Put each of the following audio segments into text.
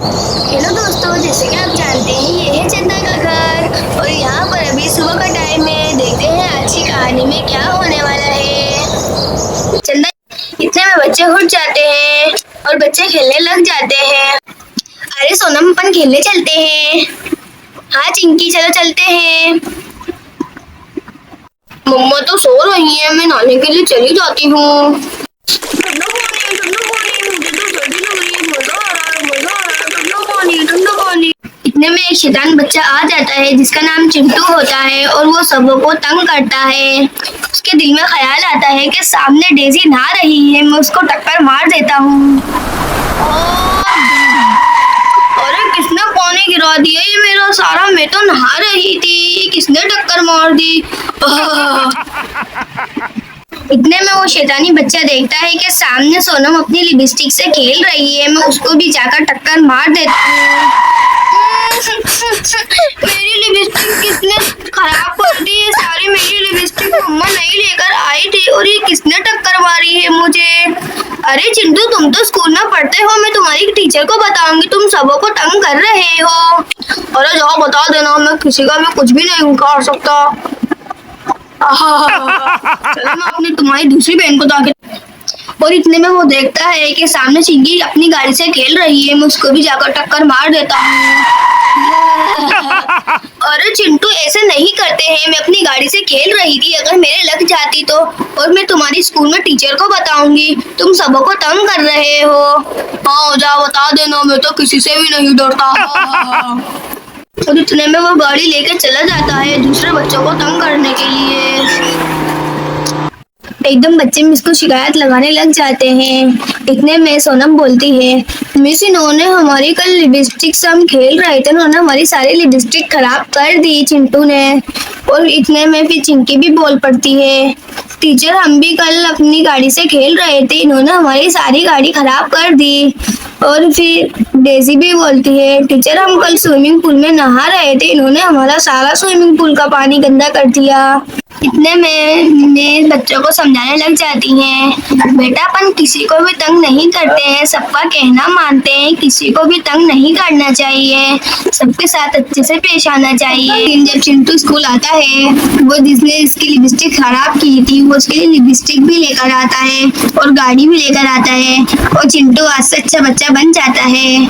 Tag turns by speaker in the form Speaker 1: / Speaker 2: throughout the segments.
Speaker 1: Hello दोस्तों, जैसे कि आप जानते हैं ये है चंदा का घर और यहाँ पर अभी सुबह का टाइम है। देखते हैं आज की कहानी में क्या होने वाला है। चंदा इतने में बच्चे उठ जाते हैं और बच्चे खेलने लग जाते हैं। अरे सोनम, अपन खेलने चलते हैं। हाँ चिंकी, चलो चलते हैं। मम्मा तो सो रही है, मैं नहाने के लिए चली जाती हूँ। ठंडा पानी, ठंडा पानी, मुझे तो सर्दी लग रही है। मजा आ रहा है, मजा आ रहा है। ठंडा पानी, ठंडा पानी। इतने में एक शैतान बच्चा आ जाता है जिसका नाम चिंटू होता है और वो सबों को तंग करता है। उसके दिल में ख्याल आता है कि सामने डेजी नहा रही है, मैं उसको टक्कर मार देता हूँ। अरे किसने पानी गिरा दिया? ये मेरा सारा, मैं तो नहा रही थी, ये किसने टक्कर मार दी? इतने में वो शैतानी बच्चा देखता है कि सामने सोनम अपनी लिपस्टिक से खेल रही है, मैं उसको भी जाकर टक्कर मार देता हूँ। मेरी लिपस्टिक किसने खराब कर दी है? सारी मेरी लिपस्टिक मम्मा नहीं लेकर आई थी और ये किसने टक्कर मारी है मुझे? अरे चिंटू, तुम तो स्कूल में पढ़ते हो, मैं तुम्हारी टीचर को बताऊंगी, तुम सबों को तंग कर रहे हो। अरे जाओ बता देना, मैं किसी का भी कुछ भी नहीं कर सकता। चलो मैं अपनी तुम्हारी दूसरी बहन को ताकि। और इतने में वो देखता है कि सामने चिंकी अपनी गाड़ी से खेल रही है, मैं उसको भी जाकर टक्कर मार देता हूँ। अरे चिंटू, ऐसे नहीं करते हैं, मैं अपनी गाड़ी से खेल रही थी, अगर मेरे लग जाती तो। और मैं तुम्हारी स्कूल में टीचर को बताऊंगी, तुम सबों को तंग कर रहे हो। हाँ जाओ बता देना, मैं तो किसी से भी नहीं डरता। और इतने में वो गाड़ी लेकर चला जाता है दूसरे बच्चों को तंग करने के लिए। एकदम बच्चे में इसको शिकायत लगाने लग जाते हैं। इतने में सोनम बोलती है, मिस इन्होंने हमारी कल लिपस्टिक से हम खेल रहे थे, उन्होंने हमारी सारी लिपस्टिक खराब कर दी चिंटू ने। और इतने में फिर चिंकी भी बोल पड़ती है, टीचर हम भी कल अपनी गाड़ी से खेल रहे थे, इन्होंने हमारी सारी गाड़ी खराब कर दी। और फिर डेजी भी बोलती है, टीचर हम कल स्विमिंग पूल में नहा रहे थे, इन्होंने हमारा सारा स्विमिंग पूल का पानी गंदा कर दिया। इतने में बच्चों को समझाने लग जाती हैं, बेटा अपन किसी को भी तंग नहीं करते हैं, सबका कहना मानते हैं, किसी को भी तंग नहीं करना चाहिए, सबके साथ अच्छे से पेश आना चाहिए। लेकिन जब चिंटू स्कूल आता है, वो जिसने इसकी लिपस्टिक खराब की थी वो उसके लिए लिपस्टिक भी लेकर आता है और गाड़ी भी लेकर आता है। और चिंटू आज से अच्छा बच्चा बन जाता है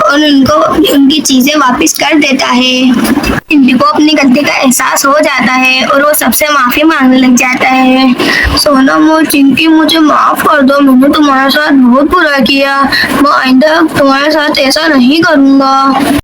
Speaker 1: और उनको उनकी चीजें वापस कर देता है। चिंटू को अपनी गलती का एहसास हो जाता है और वो सबसे माफी मांगने लग जाता है। सोनम और चिंकी, मुझे माफ कर दो, मैंने तुम्हारे साथ बहुत बुरा किया, मैं आइंदा तुम्हारे साथ ऐसा नहीं करूँगा।